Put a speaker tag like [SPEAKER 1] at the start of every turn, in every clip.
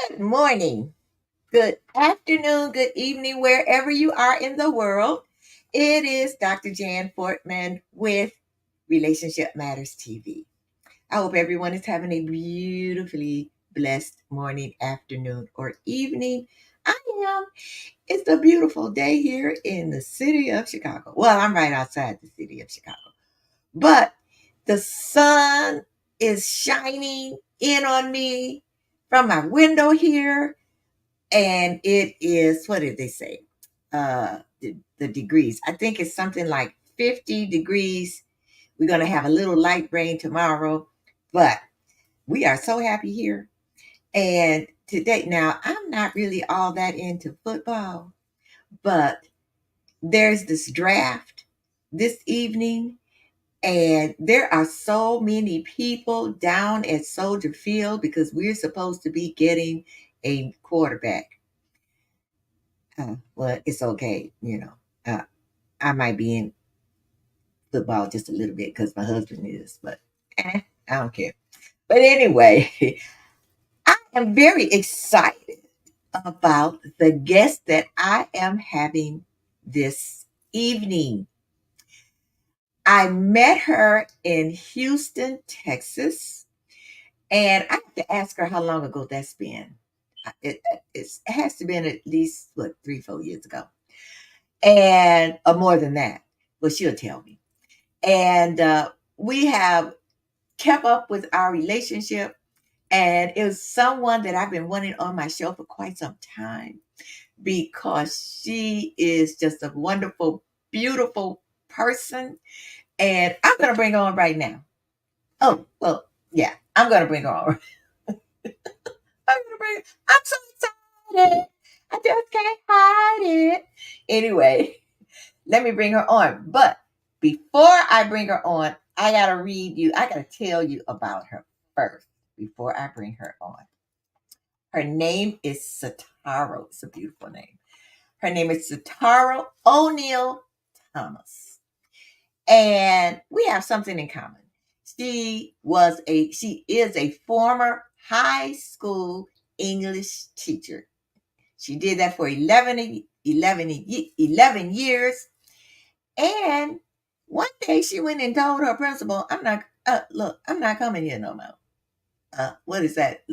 [SPEAKER 1] Good morning, good afternoon, good evening, wherever you are in the world. It is Dr. Jan Fortman with Relationship Matters TV. I hope everyone is having a beautifully blessed morning, afternoon, or evening. I am. It's a beautiful day here in the city of Chicago. Well, I'm right outside the city of Chicago, but the sun is shining in on me from my window here, and it is, what did they say? The degrees. I think it's something like 50 degrees. We're going to have a little light rain tomorrow, but we are so happy here. And today, now, I'm not really all that into football, but there's this draft this evening, and there are so many people down at Soldier Field because we're supposed to be getting a quarterback. Well, it's okay, I might be in football just a little bit because my husband is, but I don't care. But anyway, I am very excited about the guest that I am having this evening. I met her in Houston, Texas, and I have to ask her how long ago that's been. It has to been at least, what, 3, 4 years ago, and or more than that. Well, she'll tell me. And we have kept up with our relationship, and it was someone that I've been wanting on my show for quite some time because she is just a wonderful, beautiful person. And I'm going to bring her on right now. Oh, well, yeah, I'm going to bring her on. I'm so excited. I just can't hide it. Anyway, let me bring her on. But before I bring her on, I got to I got to tell you about her first before I bring her on. Her name is Satarro. It's a beautiful name. Her name is Satarro O'Neill Thomas. And we have something in common. She is a former high school English teacher. She did that for 11 years. And one day she went and told her principal, I'm not coming here no more. What is that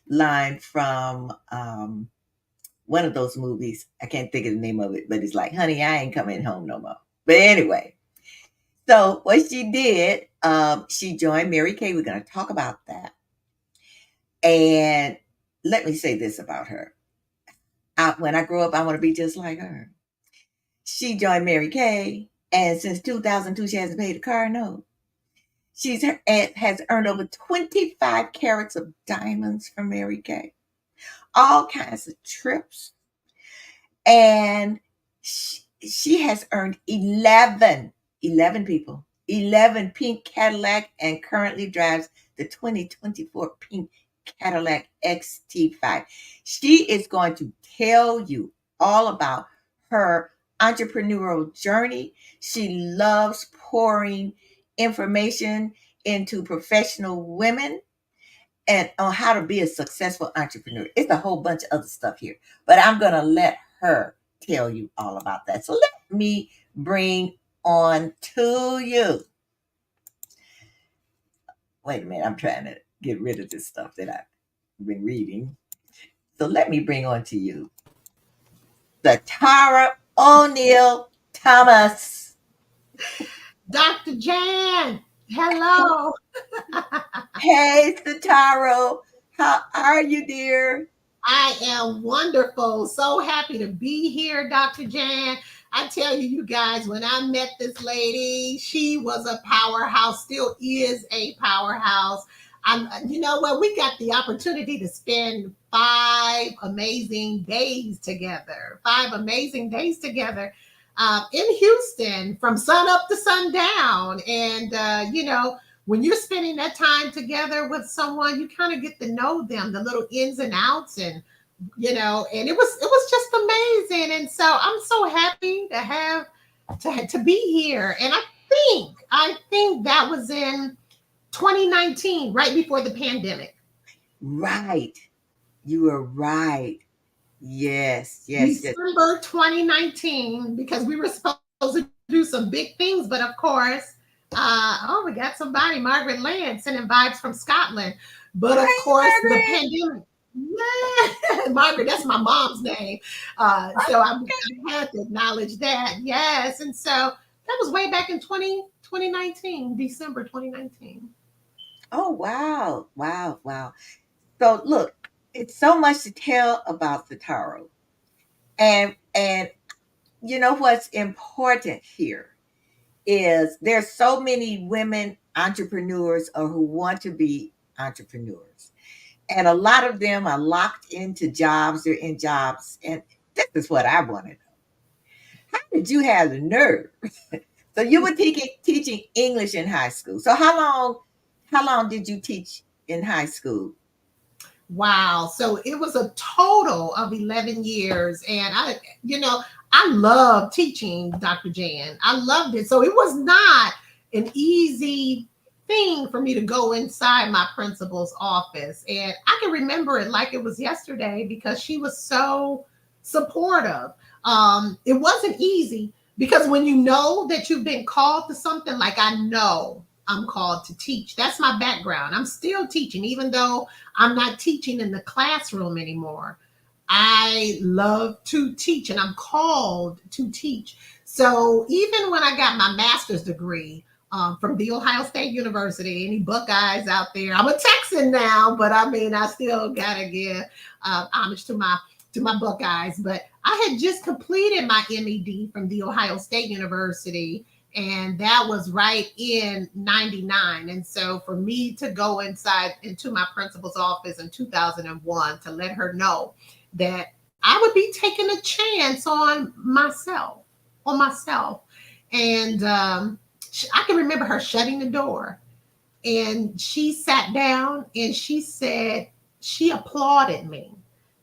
[SPEAKER 1] line from one of those movies? I can't think of the name of it, but it's like, honey, I ain't coming home no more. But anyway, so what she did, she joined Mary Kay. We're going to talk about that. And let me say this about her. When I grow up, I want to be just like her. She joined Mary Kay, and since 2002, she hasn't paid a car note. She has earned over 25 carats of diamonds from Mary Kay, all kinds of trips, and she has earned 11 people 11 Pink Cadillac and currently drives the 2024 Pink Cadillac XT5. She is going to tell you all about her entrepreneurial journey. She loves pouring information into professional women and on how to be a successful entrepreneur. It's a whole bunch of other stuff here, but I'm going to let her tell you all about that. So let me bring on to you. Wait a minute, I'm trying to get rid of this stuff that I've been reading. So let me bring on to you Satarro O'Neill Thomas.
[SPEAKER 2] Dr. Jan, hello.
[SPEAKER 1] Hey, Satarro, how are you, dear?
[SPEAKER 2] I am wonderful. So happy to be here, Dr. Jan. I tell you, you guys, when I met this lady, she was a powerhouse, still is a powerhouse. You know what? We got the opportunity to spend 5 amazing days together, 5 amazing days together in Houston from sun up to sundown. And, when you're spending that time together with someone, you kind of get to know them, the little ins and outs, and and it was just amazing. And so I'm so happy to have to be here. And I think that was in 2019, right before the pandemic.
[SPEAKER 1] Right. You were right. Yes, yes, yes.
[SPEAKER 2] December 2019, because we were supposed to do some big things, but of course, we got somebody, Margaret Land, sending vibes from Scotland. But of
[SPEAKER 1] Hi,
[SPEAKER 2] course, the
[SPEAKER 1] Margaret.
[SPEAKER 2] pandemic. Yeah, Margaret, that's my mom's name. I had to acknowledge that. Yes. And so that was way back in 2019, December 2019.
[SPEAKER 1] Oh, wow. Wow, wow. So look, it's so much to tell about the tarot. And you know what's important here is there's so many women entrepreneurs or who want to be entrepreneurs. And a lot of them are locked into jobs, they're in jobs. And this is what I want to know. How did you have the nerve? So you were teaching English in high school. So how long did you teach in high school?
[SPEAKER 2] Wow. So it was a total of 11 years. And I love teaching, Dr. Jan. I loved it. So it was not an easy thing for me to go inside my principal's office. And I can remember it like it was yesterday because she was so supportive. It wasn't easy because when you know that you've been called to something, like I know I'm called to teach. That's my background. I'm still teaching, even though I'm not teaching in the classroom anymore. I love to teach and I'm called to teach. So even when I got my master's degree from the Ohio State University, any Buckeyes out there? I'm a Texan now, but I mean, I still gotta give homage to my Buckeyes. But I had just completed my M.Ed. from the Ohio State University, and that was right in 99. And so for me to go inside into my principal's office in 2001 to let her know that I would be taking a chance on myself. And I can remember her shutting the door, and she sat down and she said, she applauded me.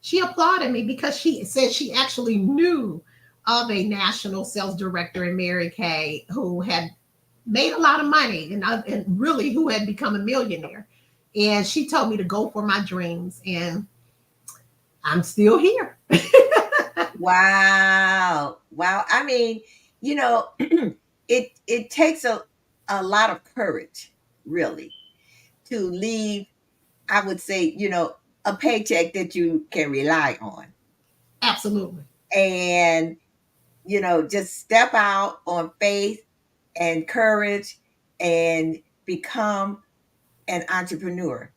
[SPEAKER 2] She applauded me because she said she actually knew of a national sales director in Mary Kay who had made a lot of money, and really who had become a millionaire. And she told me to go for my dreams, and I'm still here.
[SPEAKER 1] Wow. Wow. I mean, you know, it takes a lot of courage, really, to leave, I would say, a paycheck that you can rely on.
[SPEAKER 2] Absolutely.
[SPEAKER 1] And, just step out on faith and courage and become an entrepreneur.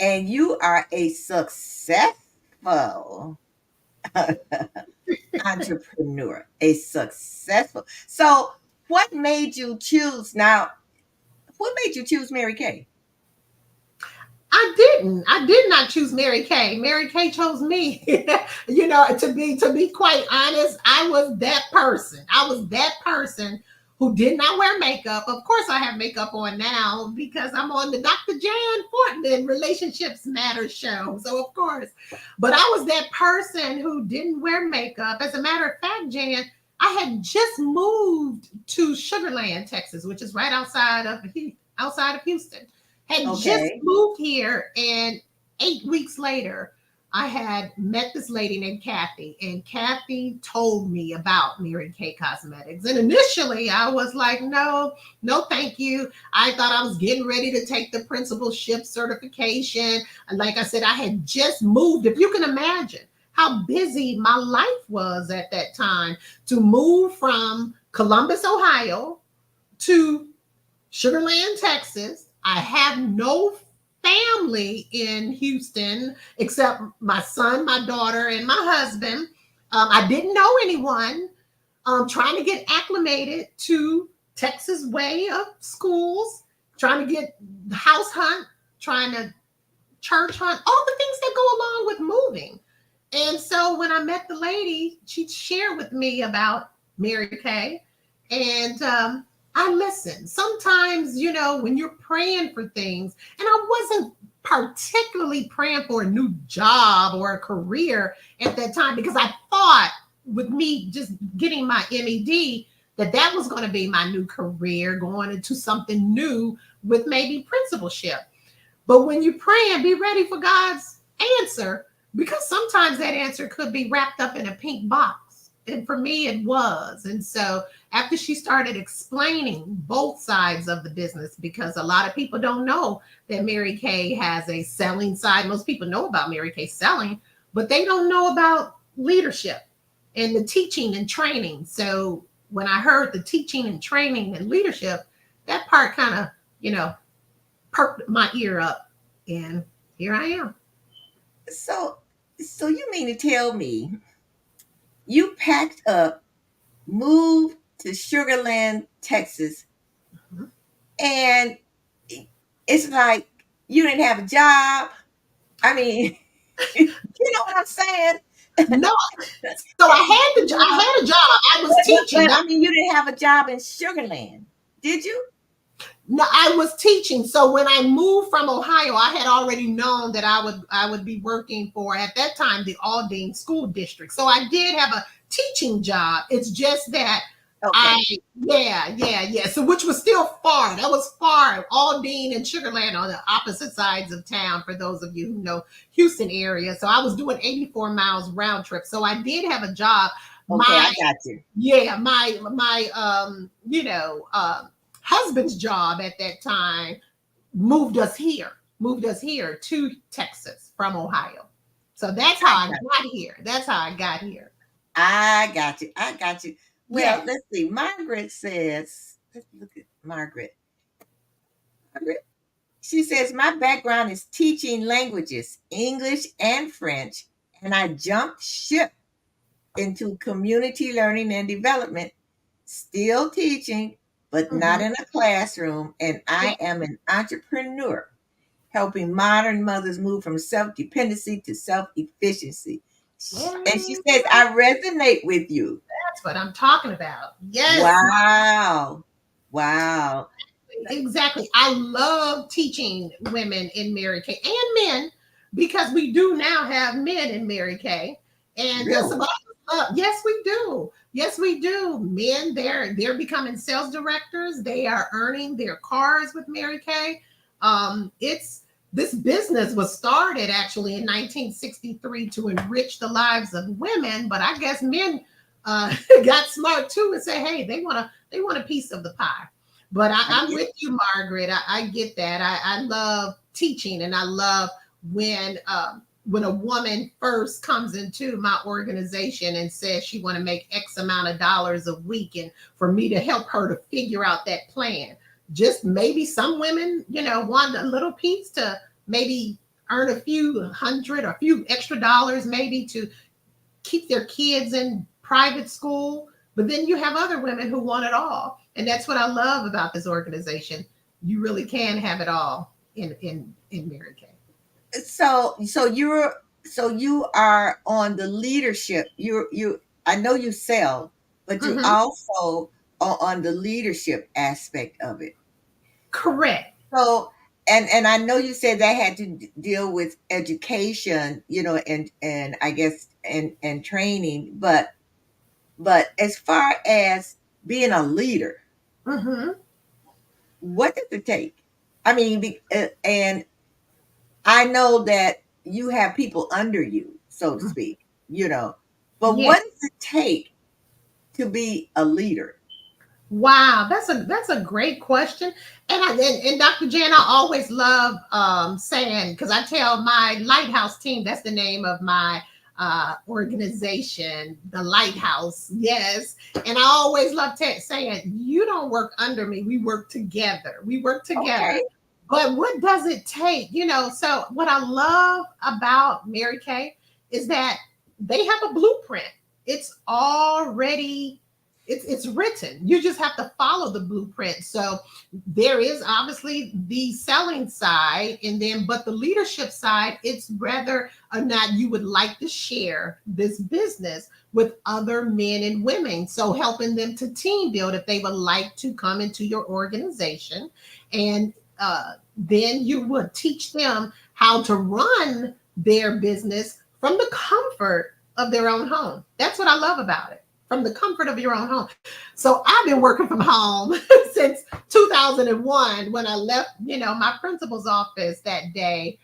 [SPEAKER 1] And you are a successful entrepreneur, a successful. So, what made you choose now? What made you choose Mary Kay?
[SPEAKER 2] I didn't. I did not choose Mary Kay. Mary Kay chose me. To be quite honest, I was that person. I was that person who did not wear makeup. Of course, I have makeup on now because I'm on the Dr. Jan Fortman Relationships Matter show. So, of course, but I was that person who didn't wear makeup. As a matter of fact, Jan, I had just moved to Sugarland, Texas, which is right outside of Houston. Had just
[SPEAKER 1] Okay.
[SPEAKER 2] moved here, and 8 weeks later, I had met this lady named Kathy, and Kathy told me about Mary Kay Cosmetics. And initially, I was like, no, no, thank you. I thought I was getting ready to take the principalship certification. And like I said, I had just moved. If you can imagine how busy my life was at that time, to move from Columbus, Ohio to Sugarland, Texas. I have no family in Houston except my son, my daughter, and my husband. I didn't know anyone. Trying to get acclimated to Texas way of schools, trying to get the house hunt, trying to church hunt, all the things that go along with moving. And so when I met the lady, she shared with me about Mary Kay, and I listened. Sometimes, when you're praying for things, and I wasn't particularly praying for a new job or a career at that time because I thought with me just getting my M.Ed. that was going to be my new career, going into something new with maybe principalship. But when you pray and be ready for God's answer, because sometimes that answer could be wrapped up in a pink box. And for me, it was. And so after she started explaining both sides of the business, because a lot of people don't know that Mary Kay has a selling side. Most people know about Mary Kay selling, but they don't know about leadership and the teaching and training. So when I heard the teaching and training and leadership, that part kind of, perked my ear up, and here I am.
[SPEAKER 1] So, so you mean to tell me you packed up, moved to Sugarland, Texas,
[SPEAKER 2] Mhm.
[SPEAKER 1] and it's like you didn't have a job? I mean, you know what I'm saying?
[SPEAKER 2] No, so I had a job. I was teaching.
[SPEAKER 1] But I mean, you didn't have a job in Sugarland, did you?
[SPEAKER 2] No, I was teaching. So when I moved from Ohio, I had already known that I would be working for at that time the Aldine School District. So I did have a teaching job. It's just that I
[SPEAKER 1] Okay.
[SPEAKER 2] yeah. So which was still far. That was far. Aldine and Sugarland on the opposite sides of town for those of you who know Houston area. So I was doing 84 miles round trip. So I did have a job.
[SPEAKER 1] Okay, I
[SPEAKER 2] My
[SPEAKER 1] got you.
[SPEAKER 2] yeah, my husband's job at that time moved us here to Texas from Ohio. So that's
[SPEAKER 1] I
[SPEAKER 2] how I
[SPEAKER 1] got
[SPEAKER 2] got here. That's how I got here.
[SPEAKER 1] I got you. I got you. Well,
[SPEAKER 2] Yes.
[SPEAKER 1] let's see. Margaret says, let's look at Margaret. Margaret, she says, my background is teaching languages, English and French, and I jumped ship into community learning and development, still teaching, but not
[SPEAKER 2] Mhm.
[SPEAKER 1] in a classroom. And
[SPEAKER 2] Yeah.
[SPEAKER 1] I am an entrepreneur, helping modern mothers move from self dependency to self efficiency. And she
[SPEAKER 2] Mm,
[SPEAKER 1] says, I resonate with you.
[SPEAKER 2] that's what I'm talking about. Yes.
[SPEAKER 1] Wow. Wow.
[SPEAKER 2] Exactly. I love teaching women in Mary Kay and men because we do now have men in Mary Kay. And some
[SPEAKER 1] Really?
[SPEAKER 2] yes, we do. Yes, we do. Men, they're becoming sales directors. They are earning their cars with Mary Kay. It's this business was started actually in 1963 to enrich the lives of women, but I guess men got smart too and said, hey, they want a piece of the pie. But
[SPEAKER 1] I
[SPEAKER 2] I'm
[SPEAKER 1] get
[SPEAKER 2] with you, Margaret. I get that. I love teaching, and I love when a woman first comes into my organization and says she want to make X amount of dollars a week, and for me to help her to figure out that plan. Just maybe some women, want a little piece to maybe earn a few hundred or a few extra dollars, maybe to keep their kids in private school. But then you have other women who want it all. And that's what I love about this organization. You really can have it all in Mary Kay.
[SPEAKER 1] so you are on the leadership. You I know you sell, but you
[SPEAKER 2] Mm-hmm.
[SPEAKER 1] also on the leadership aspect of it.
[SPEAKER 2] Correct.
[SPEAKER 1] So, and I know you said that had to deal with education, and I guess and training, but as far as being a leader,
[SPEAKER 2] Mm-hmm.
[SPEAKER 1] what does it take? I mean, and I know that you have people under you, so to speak, you know, but
[SPEAKER 2] Yeah.
[SPEAKER 1] what does it take to be a leader?
[SPEAKER 2] Wow, that's a great question. And Dr. Jan, I always love saying, because I tell my Lighthouse team, that's the name of my organization, the Lighthouse. Yes. And I always love saying, you don't work under me. We work together. We work together.
[SPEAKER 1] Okay.
[SPEAKER 2] But what does it take? So what I love about Mary Kay is that they have a blueprint. It's already it's written. You just have to follow the blueprint. So there is obviously the selling side, and then but the leadership side, it's whether or not you would like to share this business with other men and women. So helping them to team build if they would like to come into your organization, and then you would teach them how to run their business from the comfort of their own home. That's what I love about it, from the comfort of your own home. So I've been working from home since 2001 when I left, my principal's office that day.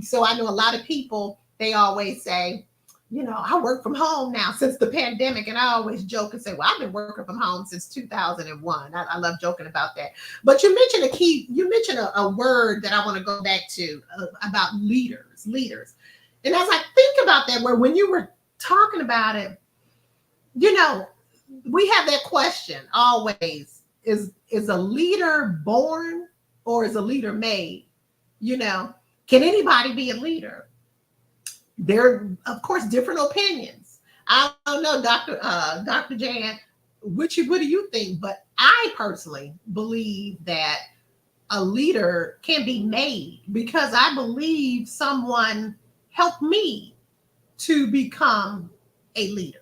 [SPEAKER 2] So I know a lot of people, they always say, I work from home now since the pandemic. And I always joke and say, well, I've been working from home since 2001. I love joking about that. But you mentioned a word that I want to go back to about leaders. And as I think about that word, when you were talking about it, you know, we have that question always: is a leader born or is a leader made? You know, can anybody be a leader? There are, of course, different opinions. I don't know, Dr. Jan, what do you think? But I personally believe that a leader can be made because I believe someone helped me to become a leader.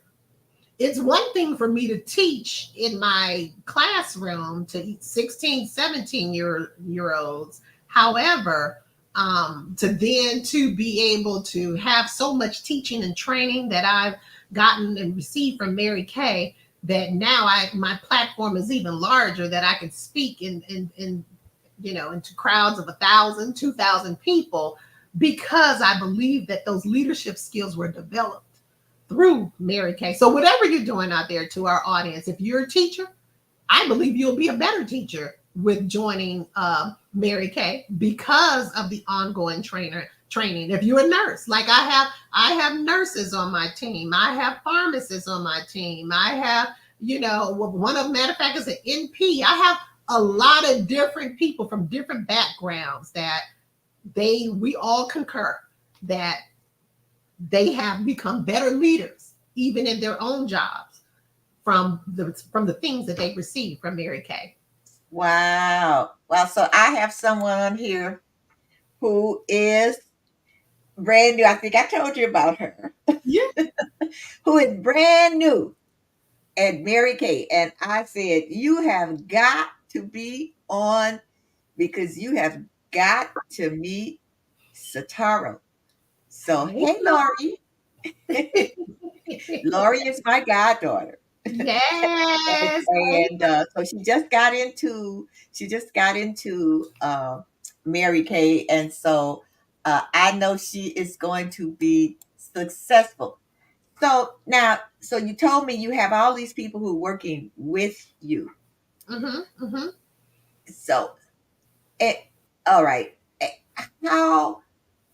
[SPEAKER 2] It's one thing for me to teach in my classroom to 16, 17 year olds. However, to be able to have so much teaching and training that I've gotten and received from Mary Kay, that now my platform is even larger, that I can speak in into crowds of 1,000, 2,000 people, because I believe that those leadership skills were developed through Mary Kay. So whatever you're doing out there, to our audience, if you're a teacher, I believe you'll be a better teacher with joining Mary Kay because of the ongoing training. If you're a nurse, like I have nurses on my team. I have pharmacists on my team. I have, one of them, matter of fact, is an NP. I have a lot of different people from different backgrounds that we all concur that they have become better leaders, even in their own jobs, from the things that they received from Mary Kay.
[SPEAKER 1] Wow. Well, so I have someone on here who is brand new. I think I told you about her.
[SPEAKER 2] Yeah.
[SPEAKER 1] Who is brand new at Mary Kay. And I said, you have got to be on because you have got to meet Satarro. So,
[SPEAKER 2] Hey,
[SPEAKER 1] hey, Lori. Lori is my goddaughter.
[SPEAKER 2] yes. Hey.
[SPEAKER 1] And so she just got into Mary Kay, and so I know she is going to be successful. So now, so you told me you have all these people who are working with you.
[SPEAKER 2] Mm-hmm, mm-hmm.
[SPEAKER 1] So, it, all right, eh, how?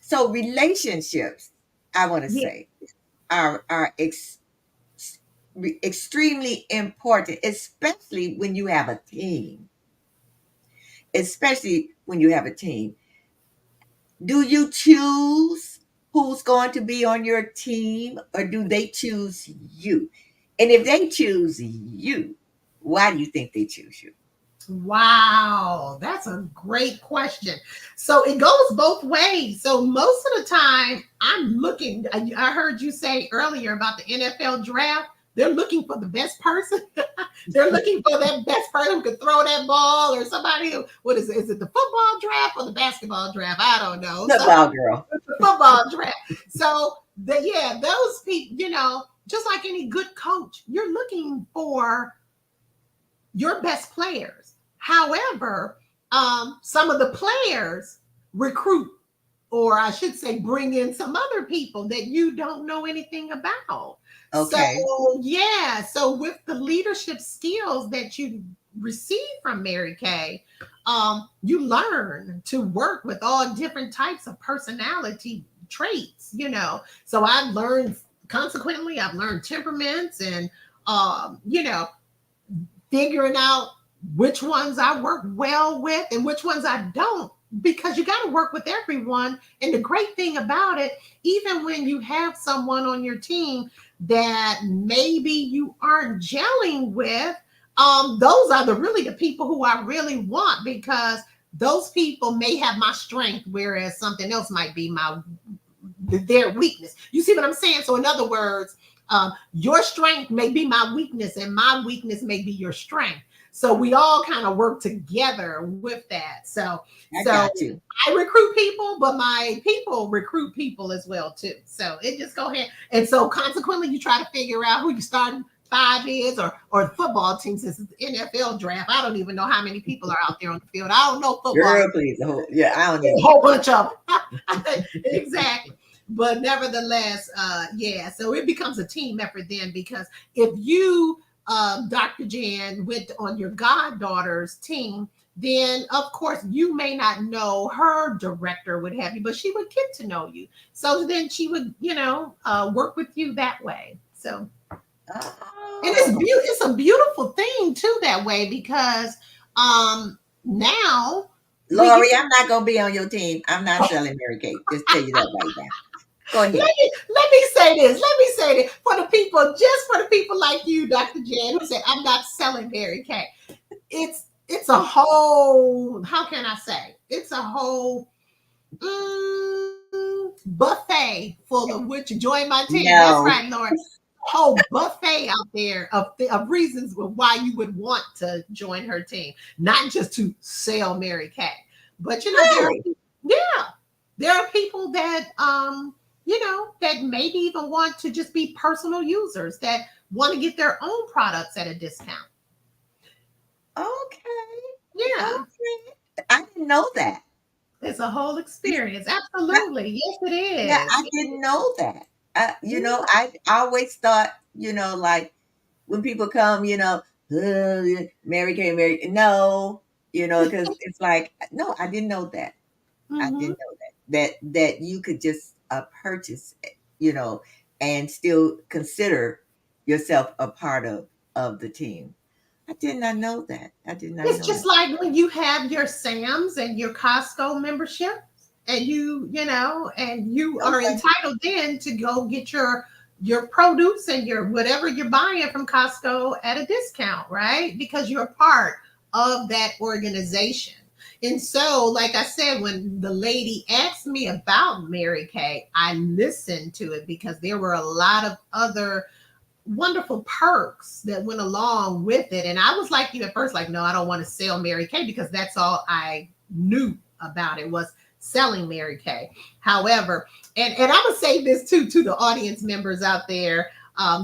[SPEAKER 1] So relationships, I want to
[SPEAKER 2] Yeah.
[SPEAKER 1] say, are extremely important, especially when you have a team. Especially when you have a team. Do you choose who's going to be on your team, or do they choose you? And if they choose you, why do you think they choose you?
[SPEAKER 2] Wow, that's a great question. So it goes both ways. So most of the time, I'm looking. I heard you say earlier about the NFL draft. They're looking for the best person. They're looking for that best person who could throw that ball, or somebody who, what is it? Is it the football draft or the basketball draft? I don't know. So
[SPEAKER 1] Football girl.
[SPEAKER 2] the football draft. So yeah, those people, just like any good coach, you're looking for your best players. However, some of the players recruit, or I should say, bring in some other people that you don't know anything about.
[SPEAKER 1] Okay.
[SPEAKER 2] So, yeah. So, with the leadership skills that you receive from Mary Kay, you learn to work with all different types of personality traits. So, consequently, I've learned temperaments and, figuring out which ones I work well with and which ones I don't, because you got to work with everyone. And the great thing about it, even when you have someone on your team that maybe you aren't gelling with, those are really the people who I really want, because those people may have my strength, whereas something else might be their weakness. You see what I'm saying? So in other words, your strength may be my weakness, and my weakness may be your strength. So we all kind of work together with that. So
[SPEAKER 1] I got you.
[SPEAKER 2] I recruit people, but my people recruit people as well too. So it just go ahead. And so consequently, you try to figure out who you starting five is, or football teams. This is the NFL draft. I don't even know how many people are out there on the field. I don't know football.
[SPEAKER 1] Girl, please. Yeah, I don't
[SPEAKER 2] A
[SPEAKER 1] know.
[SPEAKER 2] whole bunch of them. Exactly. But nevertheless, yeah, so it becomes a team effort then, because if you, Dr. Jan, went on your goddaughter's team, then of course you may not know her director would have you, but she would get to know you. So then she would, work with you that way. So, and it's a beautiful thing too that way, because now
[SPEAKER 1] Lori, I'm not gonna be on your team. I'm not selling Mary Kay. Just tell you that right now. Go ahead.
[SPEAKER 2] Let me say this. Let me say this for the people, just for the people like you, Dr. Jan, who said I'm not selling Mary Kay. It's a whole, how can I say? It's a whole buffet full of which join my team. That's
[SPEAKER 1] No.
[SPEAKER 2] right, Lord. Whole buffet out there of reasons why you would want to join her team, not just to sell Mary Kay, but
[SPEAKER 1] Really?
[SPEAKER 2] there are people that that maybe even want to just be personal users that want to get their own products at a discount.
[SPEAKER 1] Okay.
[SPEAKER 2] Yeah.
[SPEAKER 1] Okay. I didn't know that.
[SPEAKER 2] It's a whole experience. Absolutely. Yes, it
[SPEAKER 1] Yeah,
[SPEAKER 2] is.
[SPEAKER 1] I didn't know that.
[SPEAKER 2] Yeah.
[SPEAKER 1] I always thought, like when people come, Mary Kay, Mary. No, because it's like, no, I didn't know that. I
[SPEAKER 2] Mm-hmm.
[SPEAKER 1] didn't know that you could just purchase, you know, and still consider yourself a part of the team. I did not know that. I did not
[SPEAKER 2] It's
[SPEAKER 1] know
[SPEAKER 2] just
[SPEAKER 1] that.
[SPEAKER 2] like when you have your Sam's and your Costco membership, and and you are
[SPEAKER 1] Okay.
[SPEAKER 2] entitled then to go get your produce and your whatever you're buying from Costco at a discount, right? Because you're part of that organization. And so, like I said, when the lady asked me about Mary Kay, I listened to it because there were a lot of other wonderful perks that went along with it. And I was like you at first, like, no, I don't want to sell Mary Kay, because that's all I knew about it was selling Mary Kay. However, and I would say this too to the audience members out there,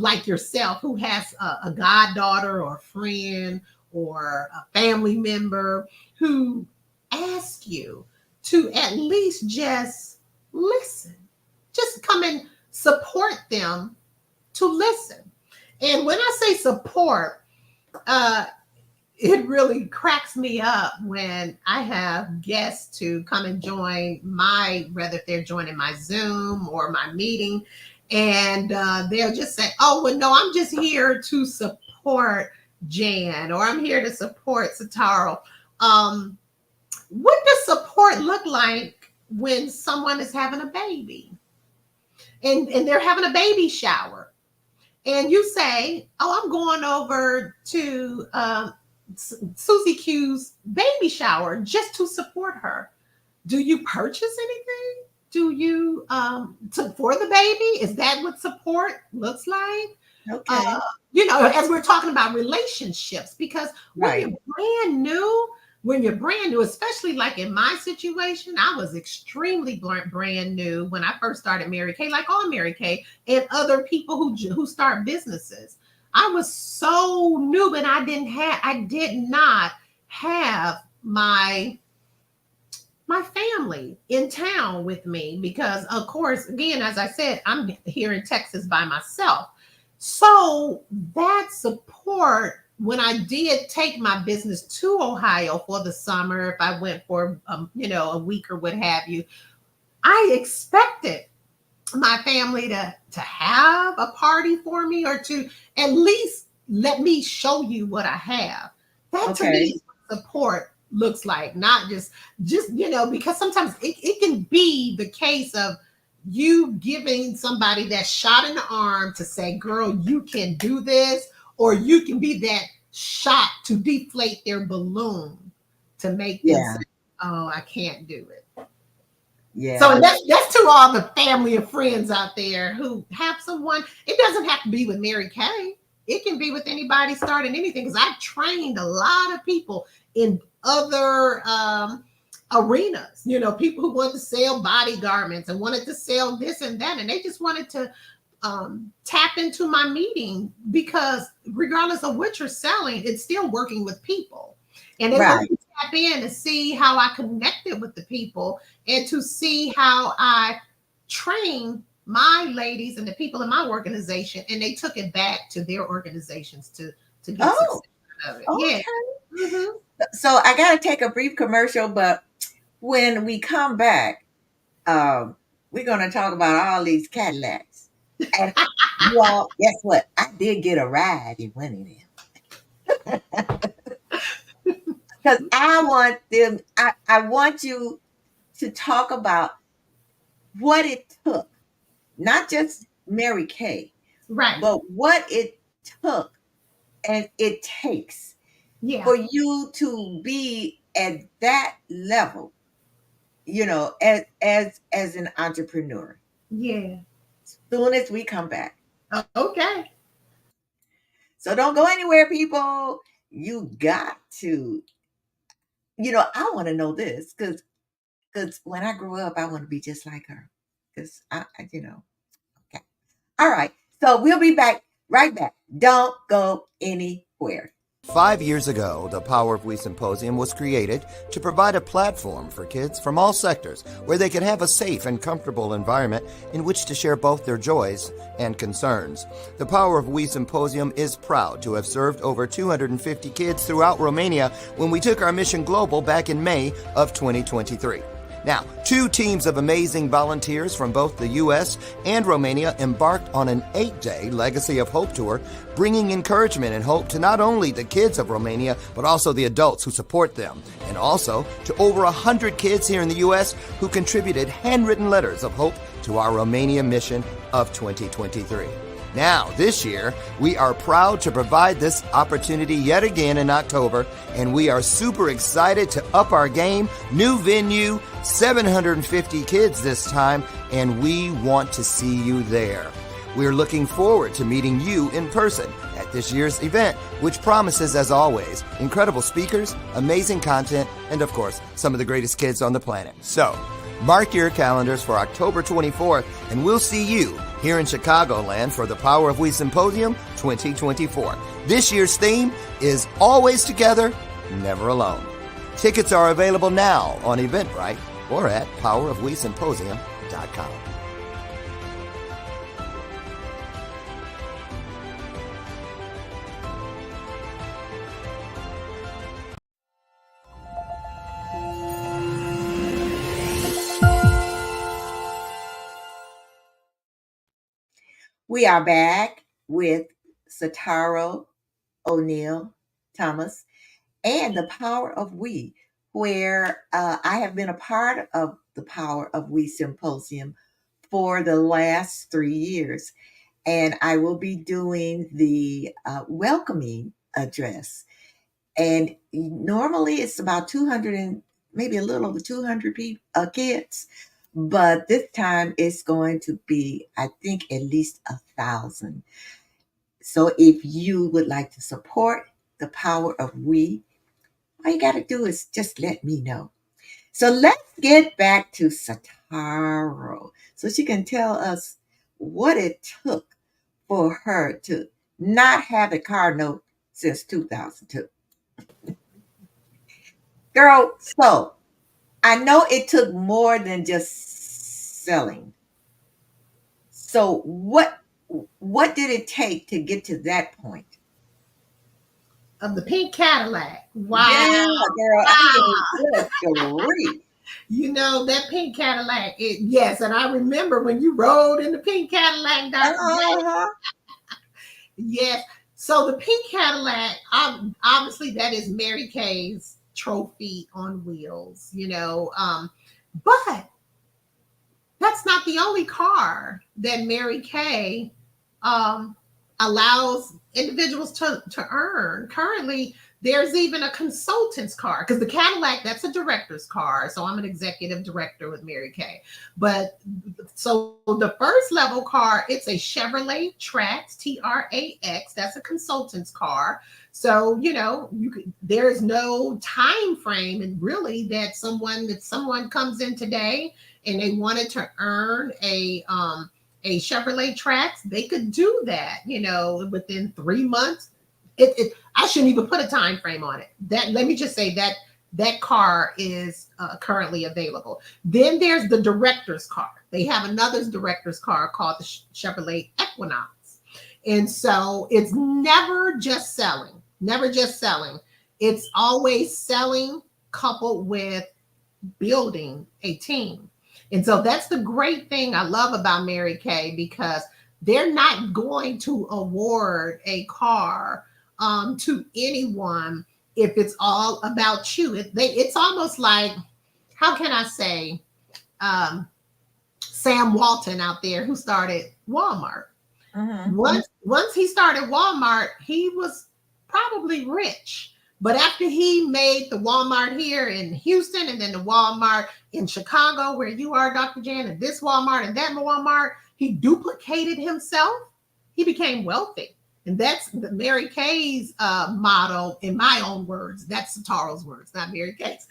[SPEAKER 2] like yourself, who has a goddaughter or a friend or a family member who ask you to at least just listen, just come and support them to listen. And when I say support, uh, it really cracks me up when I have guests to come and join whether if they're joining my Zoom or my meeting, and they'll just say, oh, well, no, I'm just here to support Jan, or I'm here to support Satarro. What does support look like when someone is having a baby and they're having a baby shower? And you say, oh, I'm going over to Susie Q's baby shower just to support her. Do you purchase anything? Do you for the baby? Is that what support looks like? uh,
[SPEAKER 1] Okay.
[SPEAKER 2] as we're talking about relationships, because
[SPEAKER 1] Right.
[SPEAKER 2] when you're brand new, especially like in my situation, I was extremely brand new when I first started Mary Kay, like all Mary Kay and other people who start businesses. I was so new, and I did not have my family in town with me because, of course, again, as I said, I'm here in Texas by myself. So that support, when I did take my business to Ohio for the summer, if I went for a week or what have you, I expected my family to have a party for me, or to at least let me show you what I have. That to me
[SPEAKER 1] Okay.
[SPEAKER 2] is what support looks like, not just because sometimes it can be the case of you giving somebody that shot in the arm to say, girl, you can do this, or you can be that shot to deflate their balloon to make them
[SPEAKER 1] Yeah.
[SPEAKER 2] say, oh, I can't do it. So,
[SPEAKER 1] Yeah.
[SPEAKER 2] and that's to all the family and friends out there who have someone. It doesn't have to be with Mary Kay. It can be with anybody starting anything. Because I've trained a lot of people in other arenas. People who wanted to sell body garments and wanted to sell this and that, and they just wanted to tap into my meeting, because regardless of what you're selling, it's still working with people. And they want
[SPEAKER 1] Right.
[SPEAKER 2] to tap in and see how I connected with the people, and to see how I train my ladies and the people in my organization, and they took it back to their organizations to get
[SPEAKER 1] Oh,
[SPEAKER 2] success out of it. Yeah.
[SPEAKER 1] okay.
[SPEAKER 2] Hmm.
[SPEAKER 1] So I got to take a brief commercial, but when we come back, um, we're going to talk about all these Cadillacs. And you all, guess what? I did get a ride in one of them because I want them. I want you to talk about what it took, not just Mary Kay,
[SPEAKER 2] Right.
[SPEAKER 1] but what it took and it takes
[SPEAKER 2] Yeah.
[SPEAKER 1] for you to be at that level, as an entrepreneur.
[SPEAKER 2] Yeah.
[SPEAKER 1] Soon as we come back.
[SPEAKER 2] Okay.
[SPEAKER 1] So don't go anywhere, people. You got to, I want to know this because when I grow up, I want to be just like her. Because okay. All right. So we'll be back right back. Don't go anywhere.
[SPEAKER 3] 5 years ago, the Power of We Symposium was created to provide a platform for kids from all sectors where they could have a safe and comfortable environment in which to share both their joys and concerns. The Power of We Symposium is proud to have served over 250 kids throughout Romania when we took our mission global back in May of 2023. Now, 2 teams of amazing volunteers from both the U.S. and Romania embarked on an 8-day Legacy of Hope tour, bringing encouragement and hope to not only the kids of Romania, but also the adults who support them, and also to over 100 kids here in the U.S. who contributed handwritten letters of hope to our Romania mission of 2023. Now, this year, we are proud to provide this opportunity yet again in October, and we are super excited to up our game. New venue, 750 kids this time, and we want to see you there. We're looking forward to meeting you in person at this year's event, which promises, as always, incredible speakers, amazing content, and of course, some of the greatest kids on the planet. So, mark your calendars for October 24th, and we'll see you here in Chicagoland for the Power of We Symposium 2024. This year's theme is Always Together, Never Alone. Tickets are available now on Eventbrite or at powerofwesymposium.com.
[SPEAKER 1] We are back with Satarro, O'Neill, Thomas, and the Power of We, where I have been a part of the Power of We Symposium for the last 3 years. And I will be doing the welcoming address. And normally it's about 200 and maybe a little over 200 people, kids. But this time it's going to be, I think, at least 1,000. So if you would like to support the power of we, all you got to do is just let me know. So let's get back to Satarro so she can tell us what it took for her to not have a car note since 2002. Girl, so I know it took more than just selling. So what did it take to get to that point?
[SPEAKER 2] Of the Pink Cadillac. Wow.
[SPEAKER 1] Yeah, girl. I mean, good grief.
[SPEAKER 2] You know, that Pink Cadillac, yes, and I remember when you rode in the Pink Cadillac, Dr. J.
[SPEAKER 1] Uh-huh.
[SPEAKER 2] Yes. So the Pink Cadillac, obviously that is Mary Kay's trophy on wheels, but that's not the only car that Mary Kay um, allows individuals to earn. Currently, there's even a consultant's car because the Cadillac, that's a director's car. So I'm an executive director with Mary Kay. But so the first level car, it's a Chevrolet Trax, TRAX. That's a consultant's car. So, there is no time frame, and really that someone comes in today and they wanted to earn a Chevrolet Trax, they could do that, within 3 months. I shouldn't even put a time frame on it. That let me just say that car is currently available. Then there's the director's car. They have another director's car called the Chevrolet Equinox, and so it's never just selling. It's always selling coupled with building a team. And so that's the great thing I love about Mary Kay, because they're not going to award a car to anyone if it's all about you. It's almost like, how can I say, Sam Walton out there who started Walmart.
[SPEAKER 1] Mm-hmm.
[SPEAKER 2] Once he started Walmart, he was probably rich. But after he made the Walmart here in Houston and then the Walmart in Chicago, where you are, Dr. Jan, and this Walmart and that Walmart, he duplicated himself. He became wealthy. And that's the Mary Kay's motto, in my own words. That's Satarro's words, not Mary Kay's.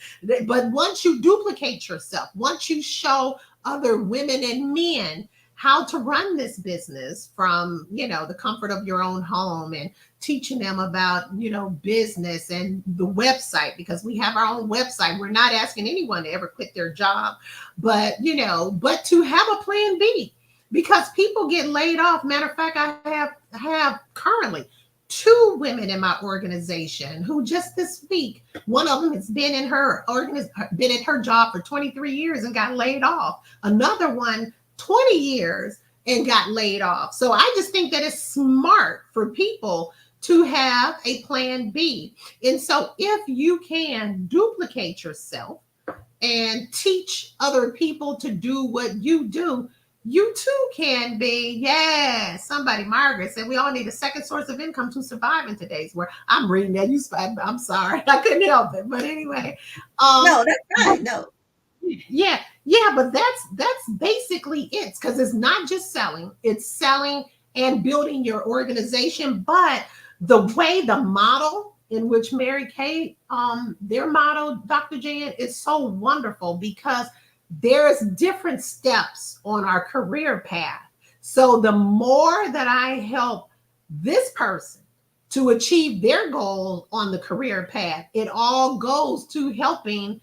[SPEAKER 2] But once you duplicate yourself, once you show other women and men how to run this business from, the comfort of your own home, and teaching them about, business and the website, because we have our own website. We're not asking anyone to ever quit their job, but to have a plan B, because people get laid off. Matter of fact, I have currently 2 women in my organization who just this week, one of them has been in been at her job for 23 years and got laid off. Another one 20 years and got laid off. So I just think that it's smart for people to have a plan B. And so if you can duplicate yourself and teach other people to do what you do, you too can be. Yeah, somebody, Margaret said, we all need a second source of income to survive in today's world. I'm reading that. I'm sorry. I couldn't help it. But anyway.
[SPEAKER 1] No, that's fine. No.
[SPEAKER 2] Yeah, but that's basically it, because it's not just selling, it's selling and building your organization. But the way, the model in which Mary Kay, their model, Dr. Jan, is so wonderful, because there's different steps on our career path. So the more that I help this person to achieve their goal on the career path, it all goes to helping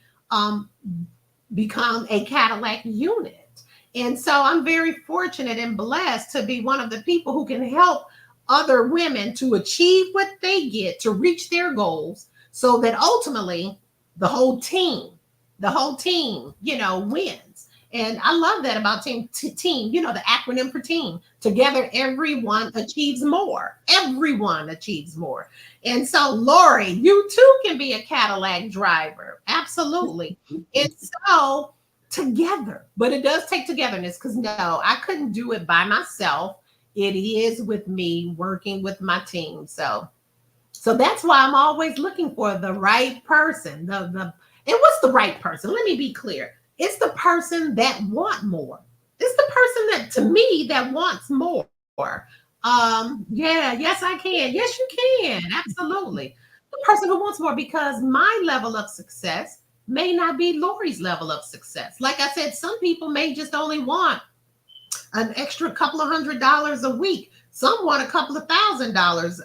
[SPEAKER 2] become a Cadillac unit. And so I'm very fortunate and blessed to be one of the people who can help other women to achieve what they get, to reach their goals, so that ultimately the whole team, wins. And I love that about team, the acronym for team. Together, everyone achieves more. Everyone achieves more. And so, Lori, you too can be a Cadillac driver. Absolutely. And so, together, but it does take togetherness, because no, I couldn't do it by myself. It is with me working with my team. So that's why I'm always looking for the right person. And what's the right person? Let me be clear. It's the person that want more. It's the person that, to me, that wants more. Yeah, yes, I can. Yes, you can. Absolutely. The person who wants more, because my level of success may not be Lori's level of success. Like I said, some people may just only want an extra couple of $100 a week. Some want a couple of $1,000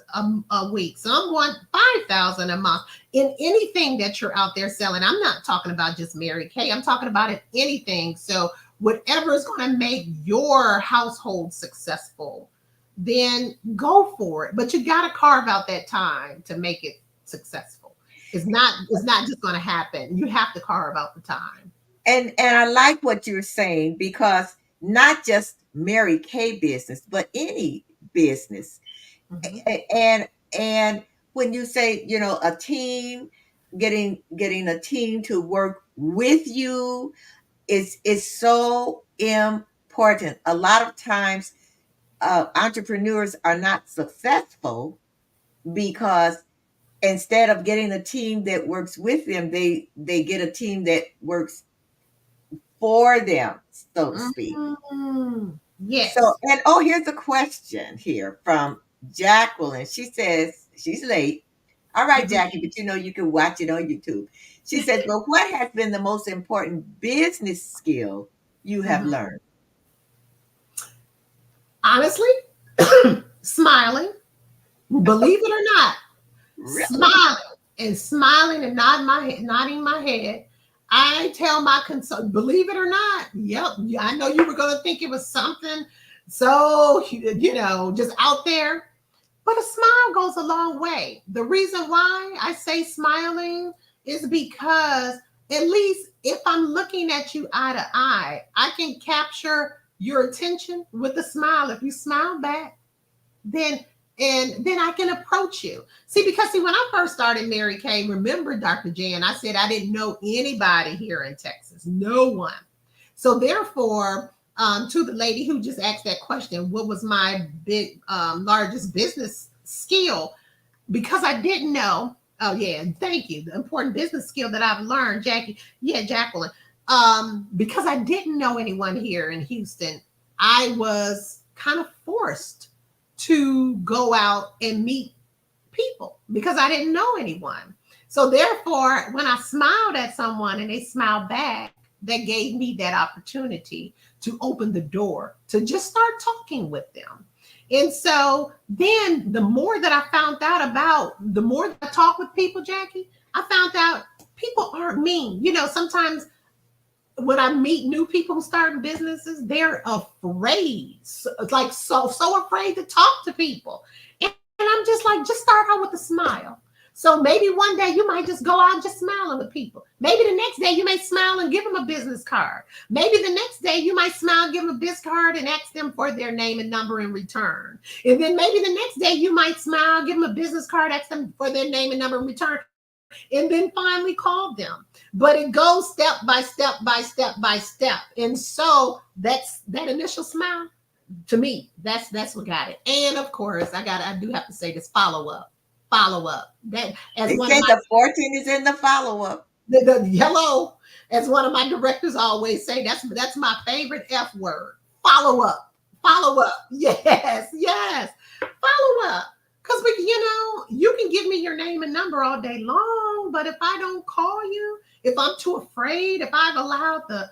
[SPEAKER 2] a week. Some want 5,000 a month in anything that you're out there selling. I'm not talking about just Mary Kay. I'm talking about it anything. So whatever is going to make your household successful, then go for it. But you got to carve out that time to make it successful. It's not just going to happen. You have to carve out the time.
[SPEAKER 1] And I like what you're saying, because not just Mary Kay business, but any business.
[SPEAKER 2] Mhm.
[SPEAKER 1] And when you say, a team, getting a team to work with you is so important. A lot of times, entrepreneurs are not successful because instead of getting a team that works with them, they get a team that works for them, so to speak. So,
[SPEAKER 2] Yes.
[SPEAKER 1] and oh, here's a question here from Jacqueline. She says she's late. All right,
[SPEAKER 2] Mhm.
[SPEAKER 1] Jackie, but you can watch it on YouTube. She says, "Well, what has been the most important business skill you have
[SPEAKER 2] Mhm.
[SPEAKER 1] learned?"
[SPEAKER 2] Honestly, smiling, believe it or not,
[SPEAKER 1] Really?
[SPEAKER 2] smiling and nodding my head. I tell my consult, believe it or not, yep. I know you were going to think it was something so, just out there, but a smile goes a long way. The reason why I say smiling is because at least if I'm looking at you eye to eye, I can capture your attention with a smile. If you smile back, then then I can approach you. See, when I first started Mary Kay, remember, Dr. Jan, I said I didn't know anybody here in Texas, no one. So therefore, to the lady who just asked that question, what was my largest business skill? Because I didn't know. Oh yeah, thank you. The important business skill that I've learned, Jackie. Yeah, Jacqueline. Because I didn't know anyone here in Houston, I was kind of forced to go out and meet people because I didn't know anyone. So therefore, when I smiled at someone and they smiled back, that gave me that opportunity to open the door to just start talking with them. And so then the more that I found out about, the more that I talk with people, Jackie, I found out people aren't mean. Sometimes when I meet new people who start businesses, they're afraid. So afraid to talk to people. And I'm just like, just start out with a smile. So maybe one day you might just go out just smiling with people. Maybe the next day you may smile and give them a business card. Maybe the next day you might smile, give them a business card, and ask them for their name and number in return. And then maybe the next day you might smile, give them a business card, ask them for their name and number in return, and then finally call them. But it goes step by step by step by step. And so that initial smile, to me, that's what got it. And of course, I do have to say this follow up. That as
[SPEAKER 1] They
[SPEAKER 2] one of
[SPEAKER 1] say
[SPEAKER 2] my
[SPEAKER 1] the fortune is in the follow up.
[SPEAKER 2] the hello, as one of my directors always say, that's my favorite F word. Follow up, follow up. Yes, yes, follow up. Because you can give me your name and number all day long, but if I don't call you, if I'm too afraid, if I've allowed the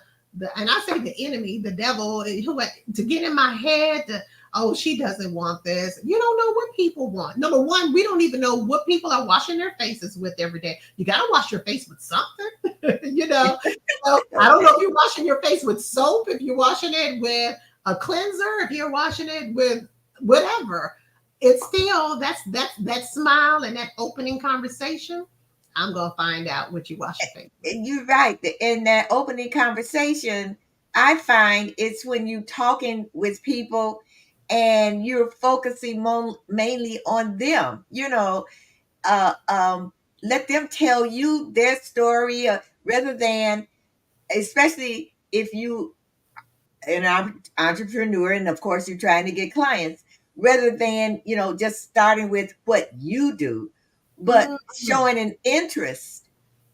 [SPEAKER 2] and I say the enemy, the devil, to get in my head, oh, she doesn't want this. You don't know what people want. Number one, we don't even know what people are washing their faces with every day. You got to wash your face with something, So I don't know if you're washing your face with soap, if you're washing it with a cleanser, if you're washing it with whatever. It's still that smile and that opening conversation. I'm gonna find out what you wash your face with.
[SPEAKER 1] You're right. In that opening conversation, I find it's when you talking with people and you're focusing mainly on them. Uh, um, let them tell you their story, rather than, especially if you an entrepreneur, and of course you're trying to get clients, rather than just starting with what you do, but
[SPEAKER 2] Mhm.
[SPEAKER 1] showing an interest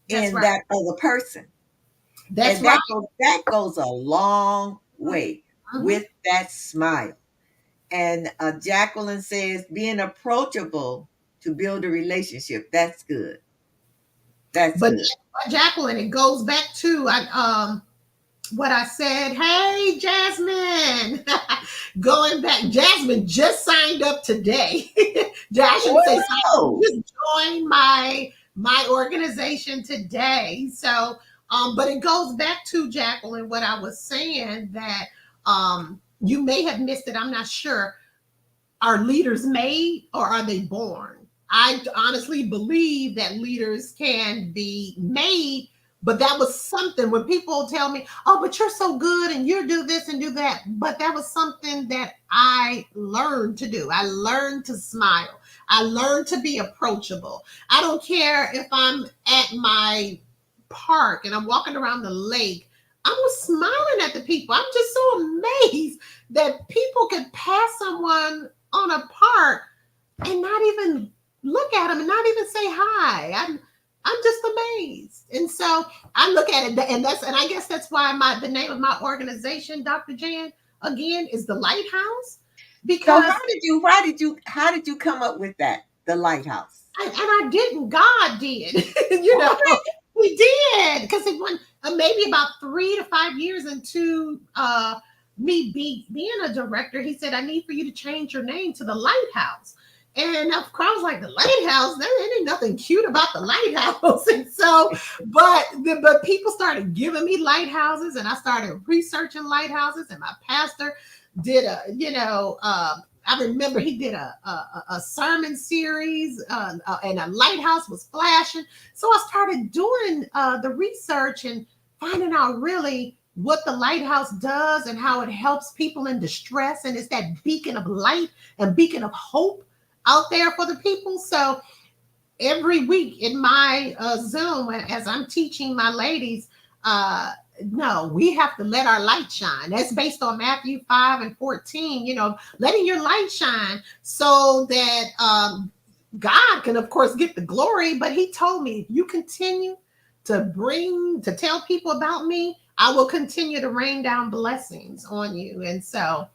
[SPEAKER 2] That's
[SPEAKER 1] in
[SPEAKER 2] right.
[SPEAKER 1] that other person.
[SPEAKER 2] That's
[SPEAKER 1] And
[SPEAKER 2] right.
[SPEAKER 1] that goes a long way
[SPEAKER 2] Mhm.
[SPEAKER 1] with that smile. And Jacqueline says being approachable to build a relationship. That's good. That's
[SPEAKER 2] But
[SPEAKER 1] good.
[SPEAKER 2] Jacqueline, it goes back to what I said. Hey, Jasmine, going back. Jasmine just signed up today. I shouldn't say signed,
[SPEAKER 1] Whoa!
[SPEAKER 2] just joined my organization today. So, but it goes back to Jacqueline, what I was saying that you may have missed it. I'm not sure. Are leaders made or are they born? I honestly believe that leaders can be made, but that was something when people tell me, oh, but you're so good and you do this and do that. But that was something that I learned to do. I learned to smile. I learned to be approachable. I don't care if I'm at my park and I'm walking around the lake. I was smiling at the people. I'm just so amazed that people could pass someone on a park and not even look at them and not even say hi. I'm just amazed. And so I look at it, and I guess that's why the name of my organization, Dr. Jan, again, is the Lighthouse.
[SPEAKER 1] So
[SPEAKER 2] Because
[SPEAKER 1] how did you come up with that? The lighthouse.
[SPEAKER 2] and I didn't, God did. you know, we did. Because it went maybe about 3 to 5 years into me being a director, he said, I need for you to change your name to the Lighthouse. And of course, I was like, the Lighthouse, there ain't nothing cute about the Lighthouse. And so, but people started giving me lighthouses, and I started researching lighthouses, and my pastor did I remember he did a sermon series, and a lighthouse was flashing. So I started doing the research and finding out really what the lighthouse does and how it helps people in distress. And it's that beacon of light and beacon of hope out there for the people. So every week in my Zoom, as I'm teaching my ladies, no, we have to let our light shine. That's based on Matthew 5:14, letting your light shine so that God can, of course, get the glory. But he told me, if you continue to tell people about me, I will continue to rain down blessings on you. And so,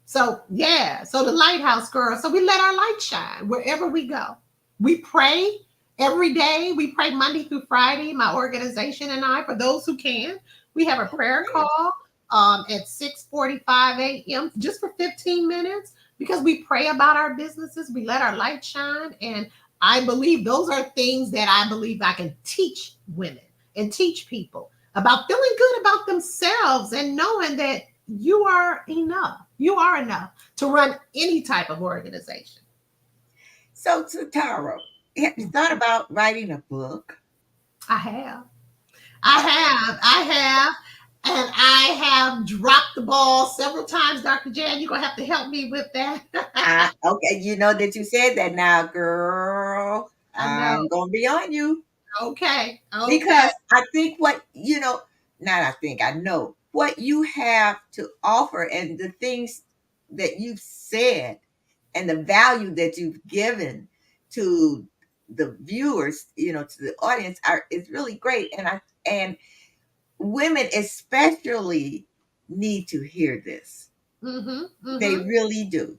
[SPEAKER 2] so the Lighthouse girl. So we let our light shine wherever we go. We pray every day. We pray Monday through Friday, my organization and I, for those who can. We have a prayer call at 6:45 a.m. just for 15 minutes because we pray about our businesses. We let our light shine. And I believe those are things that I believe I can teach women and teach people about feeling good about themselves and knowing that you are enough. You are enough to run any type of organization.
[SPEAKER 1] So, Satarro, have you thought about writing a book?
[SPEAKER 2] I have. And I have dropped the ball several times, Dr. Jan. You're going to have to help me with that.
[SPEAKER 1] Okay, you know that you said that now, girl.
[SPEAKER 2] I know.
[SPEAKER 1] I'm going to be on you.
[SPEAKER 2] Okay.
[SPEAKER 1] Because I think not I think, I know what you have to offer and the things that you've said and the value that you've given to the viewers, to the audience is really great. And women especially need to hear this. They really do.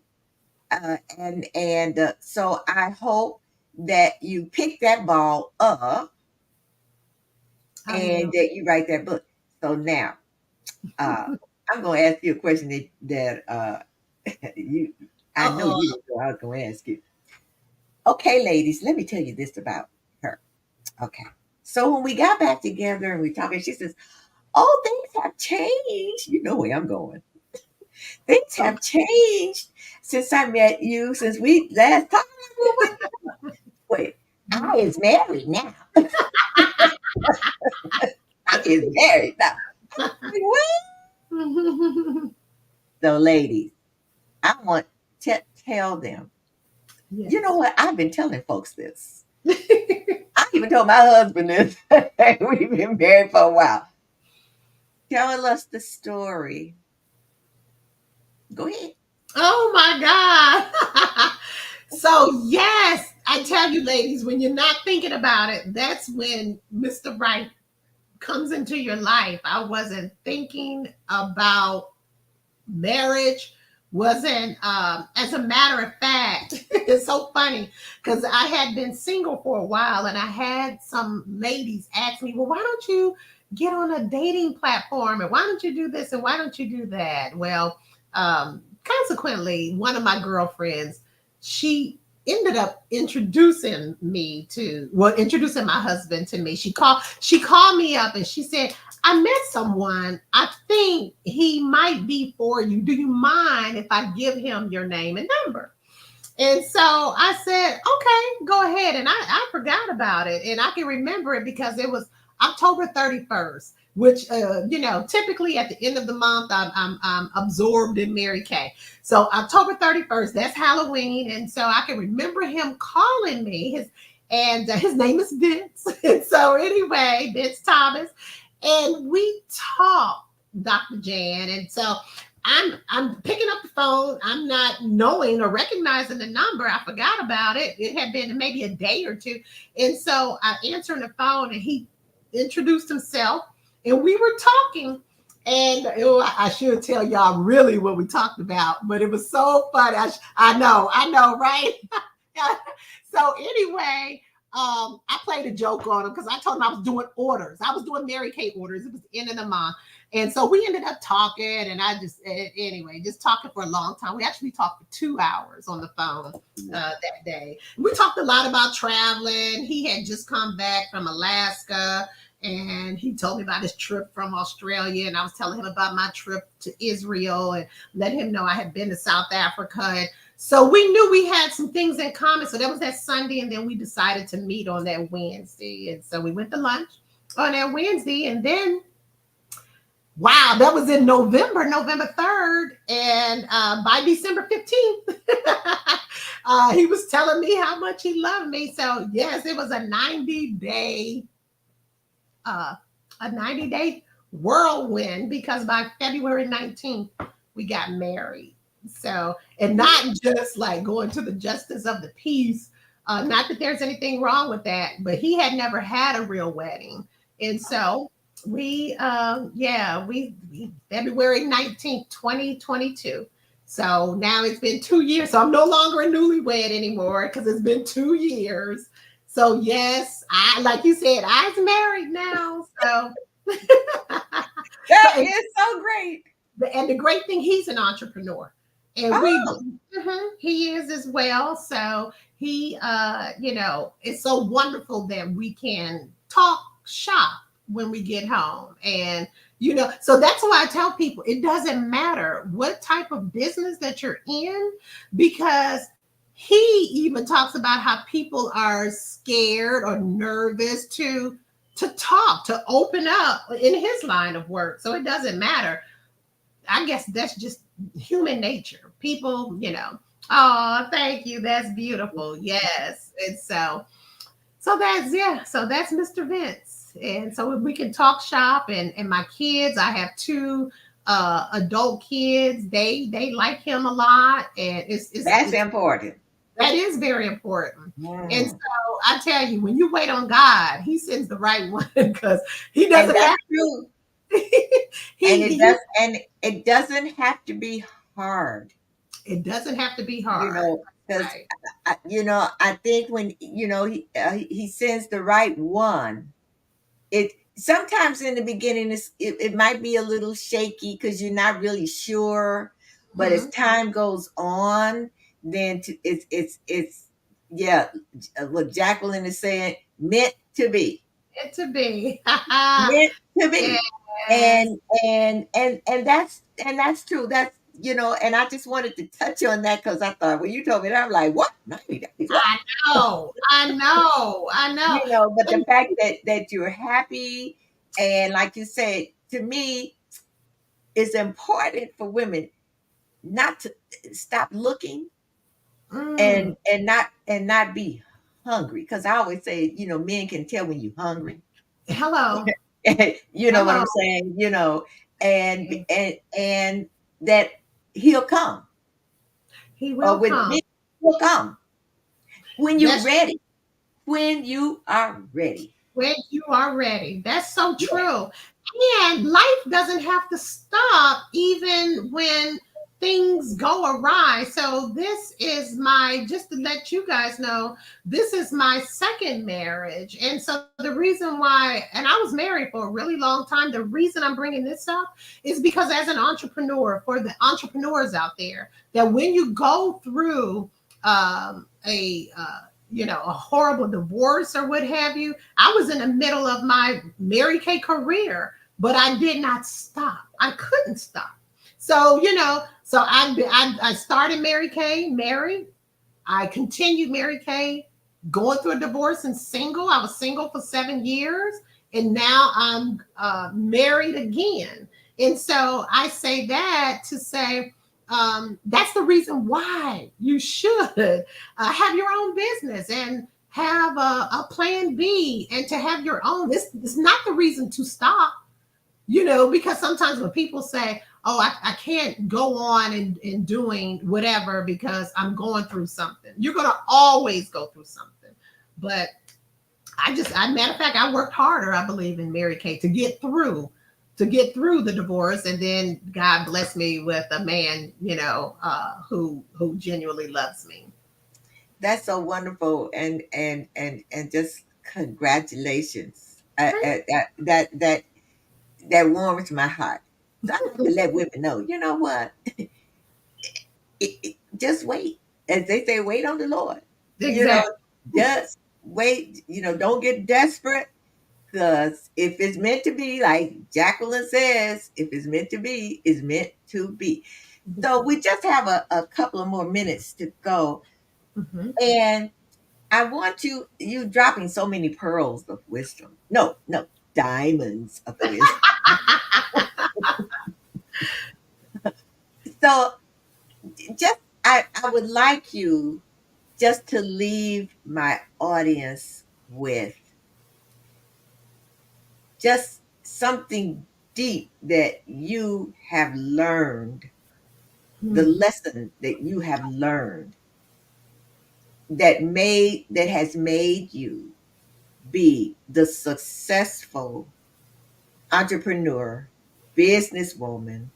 [SPEAKER 1] So I hope that you pick that ball up and that you write that book. So now, I'm going to ask you a question that you, I know you didn't know I was going to ask you. Okay, ladies, let me tell you this about her. Okay. So when we got back together and we talking, she says, "Oh, things have changed. You know where I'm going. Things have changed since I met you, since we last talked." Wait, I is married now. I is married now. What? So, ladies, I want to tell them. Yes. You know what? I've been telling folks this. I even told my husband this. We've been married for a while. Tell us the story. Go ahead.
[SPEAKER 2] Oh my God. So yes, I tell you, ladies, when you're not thinking about it, that's when Mr. Right comes into your life. I wasn't thinking about marriage, wasn't, as a matter of fact, it's so funny because I had been single for a while and I had some ladies ask me, well, why don't you get on a dating platform and why don't you do this and why don't you do that? Well, consequently, one of my girlfriends, she ended up introducing my husband to me. She called me up and she said, I met someone. I think he might be for you. Do you mind if I give him your name and number? And so I said, okay, go ahead. And I forgot about it. And I can remember it because it was October 31st, which, typically at the end of the month, I'm absorbed in Mary Kay. So October 31st, that's Halloween. And so I can remember him calling me. His name is Vince. And so anyway, Vince Thomas. And we talked, Dr. Jan. And so I'm picking up the phone. I'm not knowing or recognizing the number. I forgot about it. It had been maybe a day or two. And so I answered the phone and he introduced himself and we were talking. And I should tell y'all really what we talked about, but it was so funny. I know, right? So anyway, I played a joke on him because I told him I was doing orders. I was doing Mary Kay orders. It was the end of the month. And so we ended up talking and just talking for a long time. We actually talked for 2 hours on the phone that day. We talked a lot about traveling. He had just come back from Alaska and he told me about his trip from Australia. And I was telling him about my trip to Israel and let him know I had been to South Africa. And so we knew we had some things in common. So that was that Sunday. And then we decided to meet on that Wednesday. And so we went to lunch on that Wednesday. And then, wow, that was in November 3rd. And by December 15th, he was telling me how much he loved me. So yes, it was a 90-day whirlwind because by February 19th, we got married. So, and not just like going to the justice of the peace. Not that there's anything wrong with that, but he had never had a real wedding. And so we February 19th, 2022. So now it's been 2 years. So I'm no longer a newlywed anymore because it's been 2 years. So yes, like you said, I'm married now. So
[SPEAKER 1] that is so great.
[SPEAKER 2] And the great thing, he's an entrepreneur. And he is as well. So he, it's so wonderful that we can talk shop when we get home. And, so that's why I tell people it doesn't matter what type of business that you're in, because he even talks about how people are scared or nervous to talk, to open up in his line of work. So it doesn't matter. I guess that's just human nature. People, oh, thank you. That's beautiful. Yes. And so that's Mr. Vince. And so we can talk shop and my kids, I have 2 adult kids. They like him a lot. And it's
[SPEAKER 1] important.
[SPEAKER 2] That is very important. And so I tell you, when you wait on God, he sends the right one because he doesn't have to.
[SPEAKER 1] It doesn't have to be hard.
[SPEAKER 2] It doesn't have to be hard.
[SPEAKER 1] Because I think when he sends the right one, it sometimes in the beginning it might be a little shaky because you're not really sure, but as time goes on, then it's what Jacqueline is saying, meant to be.
[SPEAKER 2] Meant to be.
[SPEAKER 1] Meant to be. Yes. And that's true. That's and I just wanted to touch on that because I thought when you told me that, I'm like, what? 90 days? What?
[SPEAKER 2] I know.
[SPEAKER 1] But the fact that you're happy and like you said, to me, it's important for women not to stop looking and not be hungry. Because I always say, men can tell when you're hungry.
[SPEAKER 2] Hello.
[SPEAKER 1] What I'm saying, and that he'll come.
[SPEAKER 2] He will come.
[SPEAKER 1] Me, he'll come when you're ready. When you are ready.
[SPEAKER 2] When you are ready. That's so true. And life doesn't have to stop even when things go awry. So this is my, just to let you guys know, this is my second marriage. And so the reason why, and I was married for a really long time, the reason I'm bringing this up is because as an entrepreneur, for the entrepreneurs out there, that when you go through a horrible divorce or what have you, I was in the middle of my Mary Kay career, but I did not stop. I couldn't stop. So, so I started Mary Kay, married. I continued Mary Kay, going through a divorce and single. I was single for 7 years, and now I'm married again. And so I say that to say, that's the reason why you should have your own business and have a plan B, and to have your own. This is not the reason to stop, because sometimes when people say, oh, I can't go on and doing whatever because I'm going through something. You're going to always go through something. But matter of fact, I worked harder, I believe, in Mary Kay to get through the divorce. And then God blessed me with a man, who genuinely loves me.
[SPEAKER 1] That's so wonderful, and just congratulations. That warms my heart. So I like to let women know, you know what? Just wait. As they say, wait on the Lord. You know,
[SPEAKER 2] Exactly.
[SPEAKER 1] just wait. Don't get desperate, because if it's meant to be, like Jacqueline says, if it's meant to be, it's meant to be. So we just have a couple of more minutes to go.
[SPEAKER 2] Mm-hmm.
[SPEAKER 1] And I want you dropping so many pearls of wisdom. No, no, diamonds of wisdom. So just I would like you just to leave my audience with just something deep that you have learned, the lesson that you have learned that has made you be the successful entrepreneur, businesswoman,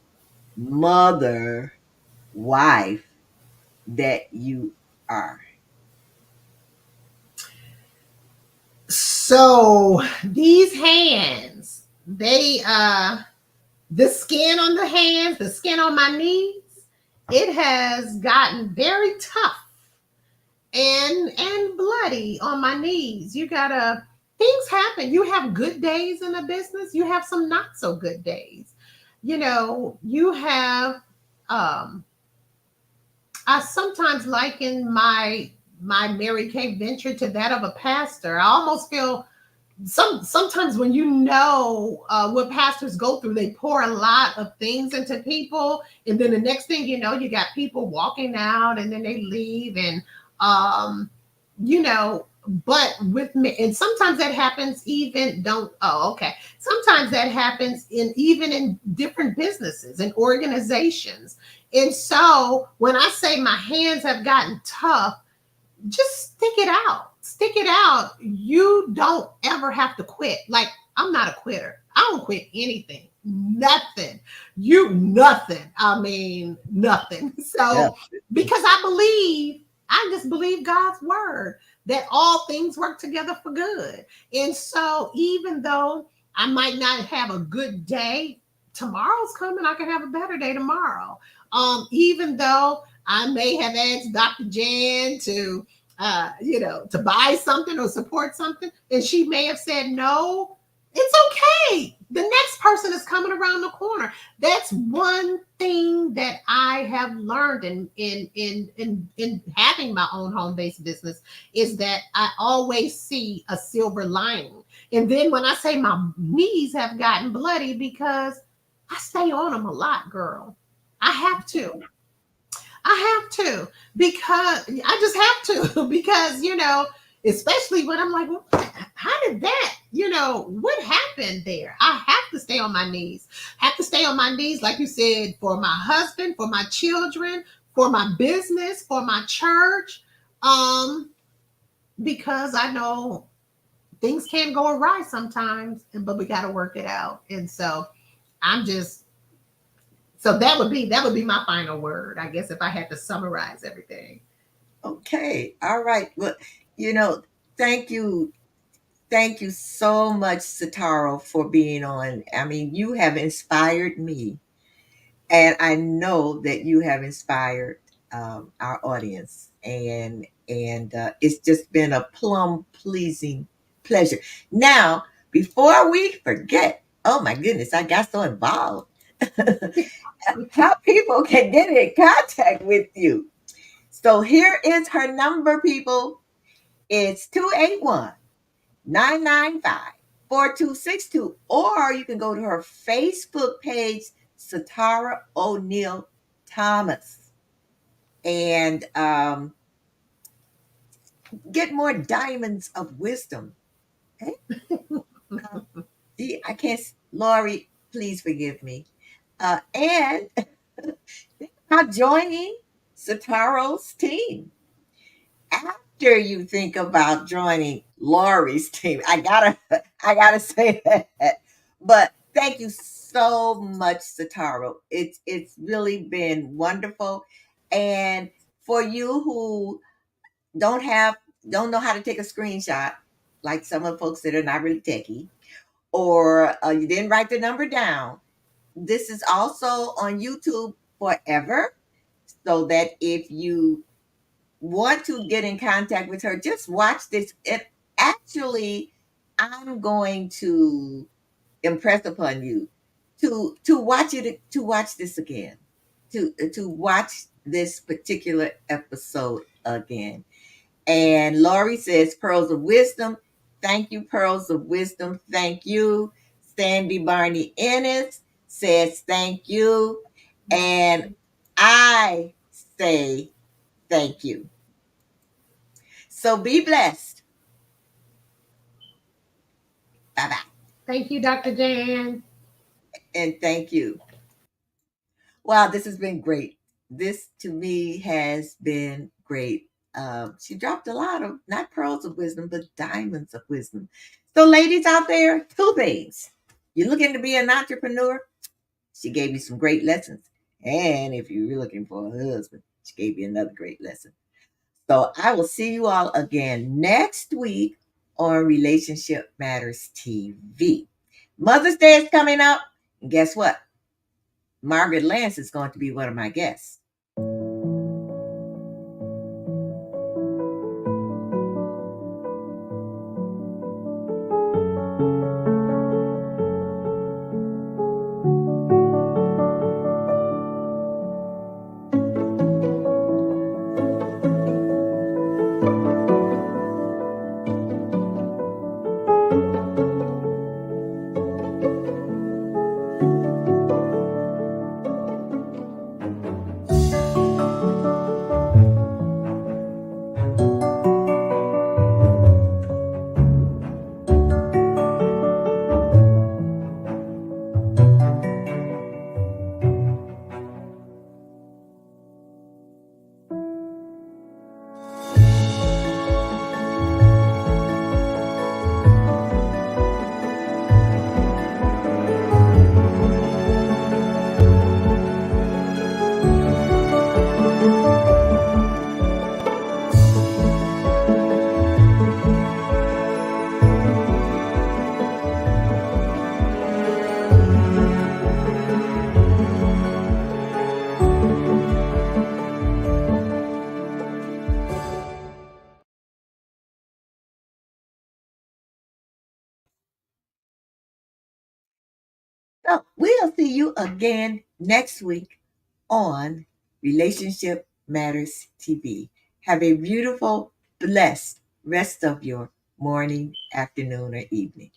[SPEAKER 1] mother, wife that you are.
[SPEAKER 2] So these hands, the skin on the hands, the skin on my knees, it has gotten very tough and bloody on my knees. You gotta, things happen. You have good days in a business, you have some not so good days. You have um I sometimes liken my Mary Kay venture to that of a pastor. I almost feel sometimes when what pastors go through, they pour a lot of things into people, and then the next thing you know, you got people walking out and then they leave, and um but with me, and sometimes that happens even don't oh okay sometimes that happens even in different businesses and organizations. And so when I say my hands have gotten tough, just stick it out. Stick it out. You don't ever have to quit. Like, I'm not a quitter. I don't quit anything. Nothing. Nothing. I mean, nothing.
[SPEAKER 1] Yeah.
[SPEAKER 2] So, because I just believe God's word that all things work together for good. And so, even though I might not have a good day, tomorrow's coming. I can have a better day tomorrow. Even though I may have asked Dr. Jan to buy something or support something, and she may have said no. It's okay. The next person is coming around the corner. That's one thing that I have learned in having my own home-based business, is that I always see a silver lining. And then when I say my knees have gotten bloody, because I stay on them a lot, girl. I have to. I have to, because I just have to because especially when I'm like, well, how did that, what happened there? I have to stay on my knees. Have to stay on my knees, like you said, for my husband, for my children, for my business, for my church, because I know things can go awry sometimes, but we got to work it out. And so I'm just So that would be my final word, I guess, if I had to summarize everything.
[SPEAKER 1] Okay. All right. Well, you know, thank you. Thank you so much, Satarro, for being on. I mean, you have inspired me, and I know that you have inspired our audience, and it's just been a plum pleasing pleasure. Now, before we forget, oh my goodness, I got so involved. How people can get in contact with you. So here is her number, people. It's 281 995 4262, or you can go to her Facebook page, Satara O'Neill Thomas, and get more diamonds of wisdom. Okay? I can't, Lori, please forgive me. And about joining Sataro's team. After you think about joining Lori's team, I gotta say that. But thank you so much, Sataro. It's really been wonderful. And for you who don't have don't know how to take a screenshot, like some of the folks that are not really techie, or you didn't write the number down, this is also on YouTube forever. So that if you want to get in contact with her, just watch this. It actually, I'm going to impress upon you to watch it, to watch this again, to watch this particular episode again. And Laurie says, Pearls of Wisdom. Thank you, Pearls of Wisdom. Thank you. Sandy Barney Ennis says, thank you. And I say, thank you. So be blessed. Bye bye.
[SPEAKER 2] Thank you, Dr. Jan.
[SPEAKER 1] And thank you. Wow, this has been great. This to me has been great. She dropped a lot of not pearls of wisdom, but diamonds of wisdom. So, ladies out there, two things. You're looking to be an entrepreneur? She gave you some great lessons. And if you're looking for a husband, she gave you another great lesson. So I will see you all again next week on Relationship Matters TV. Mother's Day is coming up. And guess what? Margaret Lance is going to be one of my guests. So we'll see you again next week on Relationship Matters TV. Have a beautiful, blessed rest of your morning, afternoon, or evening.